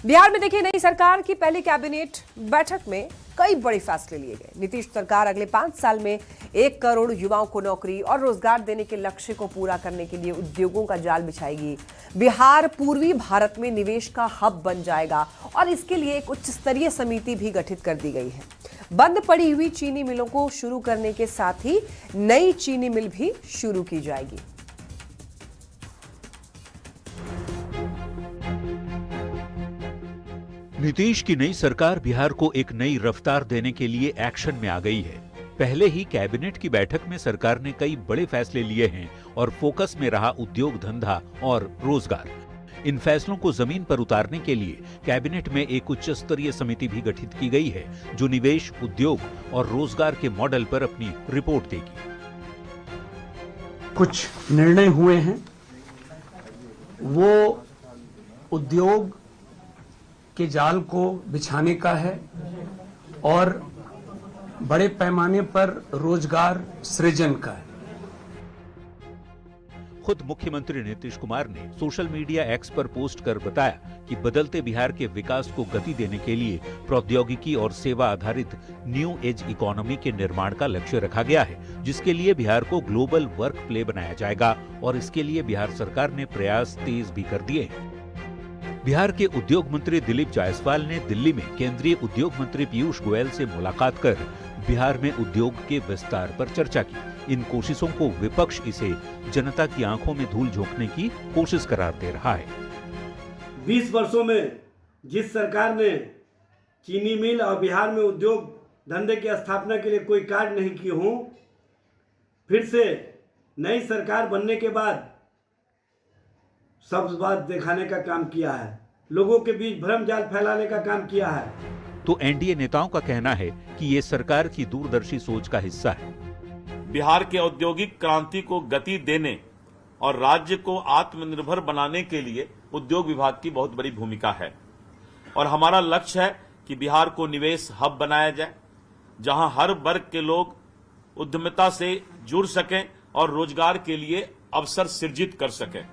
बिहार में देखिए, नई सरकार की पहली कैबिनेट बैठक में कई बड़े फैसले लिए गए। नीतीश सरकार अगले 5 साल में 1 करोड़ युवाओं को नौकरी और रोजगार देने के लक्ष्य को पूरा करने के लिए उद्योगों का जाल बिछाएगी। बिहार पूर्वी भारत में निवेश का हब बन जाएगा और इसके लिए एक उच्च स्तरीय समिति भी गठित कर दी गई है। बंद पड़ी हुई चीनी मिलों को शुरू करने के साथ ही नई चीनी मिल भी शुरू की जाएगी। नीतीश की नई सरकार बिहार को एक नई रफ्तार देने के लिए एक्शन में आ गई है। पहले ही कैबिनेट की बैठक में सरकार ने कई बड़े फैसले लिए हैं और फोकस में रहा उद्योग धंधा और रोजगार। इन फैसलों को जमीन पर उतारने के लिए कैबिनेट में एक उच्च स्तरीय समिति भी गठित की गई है, जो निवेश, उद्योग और रोजगार के मॉडल पर अपनी रिपोर्ट देगी। कुछ निर्णय हुए हैं, वो उद्योग के जाल को बिछाने का है और बड़े पैमाने पर रोजगार सृजन का है। खुद मुख्यमंत्री नीतीश कुमार ने सोशल मीडिया एक्स पर पोस्ट कर बताया कि बदलते बिहार के विकास को गति देने के लिए प्रौद्योगिकी और सेवा आधारित न्यू एज इकोनॉमी के निर्माण का लक्ष्य रखा गया है, जिसके लिए बिहार को ग्लोबल वर्क प्ले बनाया जाएगा और इसके लिए बिहार सरकार ने प्रयास तेज भी कर दिए हैं। बिहार के उद्योग मंत्री दिलीप जायसवाल ने दिल्ली में केंद्रीय उद्योग मंत्री पीयूष गोयल से मुलाकात कर बिहार में उद्योग के विस्तार पर चर्चा की। इन कोशिशों को विपक्ष इसे जनता की आंखों में धूल झोंकने की कोशिश करार दे रहा है। 20 वर्षों में जिस सरकार ने चीनी मिल और बिहार में उद्योग धंधे की स्थापना के लिए कोई कार्य नहीं की हूं, फिर से नई सरकार बनने के बाद सब बात दिखाने का काम किया है, लोगों के बीच भ्रम जाल फैलाने का काम किया है। तो एनडीए नेताओं का कहना है कि ये सरकार की दूरदर्शी सोच का हिस्सा है। बिहार के औद्योगिक क्रांति को गति देने और राज्य को आत्मनिर्भर बनाने के लिए उद्योग विभाग की बहुत बड़ी भूमिका है और हमारा लक्ष्य है कि बिहार को निवेश हब बनाया जाए, जहां हर वर्ग के लोग उद्यमिता से जुड़ सकें और रोजगार के लिए अवसर सृजित कर सकें।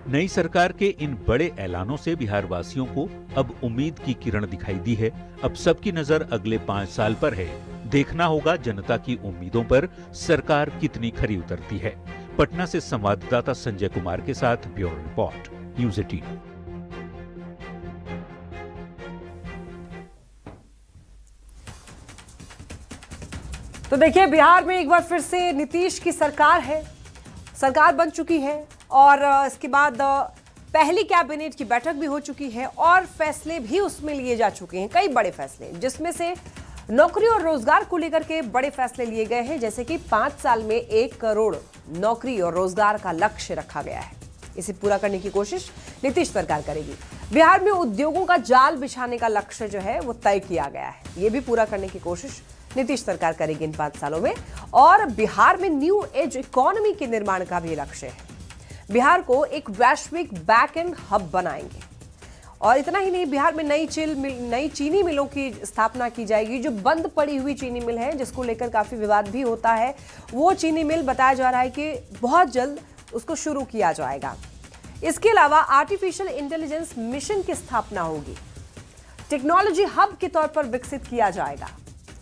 नई सरकार के इन बड़े ऐलानों से बिहार वासियों को अब उम्मीद की किरण दिखाई दी है। अब सबकी नजर अगले 5 साल पर है। देखना होगा जनता की उम्मीदों पर सरकार कितनी खरी उतरती है। पटना से संवाददाता संजय कुमार के साथ ब्यूरो रिपोर्ट, न्यूज़ 18। तो देखिए, बिहार में एक बार फिर से नीतीश की सरकार है, सरकार बन चुकी है और इसके बाद पहली कैबिनेट की बैठक भी हो चुकी है और फैसले भी उसमें लिए जा चुके हैं, कई बड़े फैसले, जिसमें से नौकरी और रोजगार को लेकर के बड़े फैसले लिए गए हैं। जैसे कि 5 साल में 1 करोड़ नौकरी और रोजगार का लक्ष्य रखा गया है। इसे पूरा करने की कोशिश नीतीश सरकार करेगी। बिहार में उद्योगों का जाल बिछाने का लक्ष्य जो है वो तय किया गया है। ये भी पूरा करने की कोशिश नीतीश सरकार करेगी इन 5 सालों में। और बिहार में न्यू एज इकोनॉमी के निर्माण का भी लक्ष्य है। बिहार को एक वैश्विक बैक एंड हब बनाएंगे। और इतना ही नहीं, बिहार में नई चीनी मिलों की स्थापना की जाएगी। जो बंद पड़ी हुई चीनी मिल है, जिसको लेकर काफी विवाद भी होता है, वो चीनी मिल बताया जा रहा है कि बहुत जल्द उसको शुरू किया जाएगा। इसके अलावा आर्टिफिशियल इंटेलिजेंस मिशन की स्थापना होगी। टेक्नोलॉजी हब के तौर पर विकसित किया जाएगा।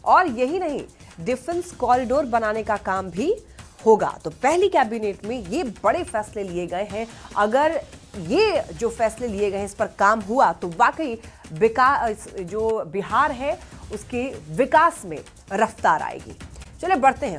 और यही नहीं, डिफेंस कॉरिडोर बनाने का काम भी होगा। तो पहली कैबिनेट में ये बड़े फैसले लिए गए हैं। अगर ये जो फैसले लिए गए हैं इस पर काम हुआ तो वाकई जो बिहार है उसके विकास में रफ्तार आएगी। चलिए बढ़ते हैं।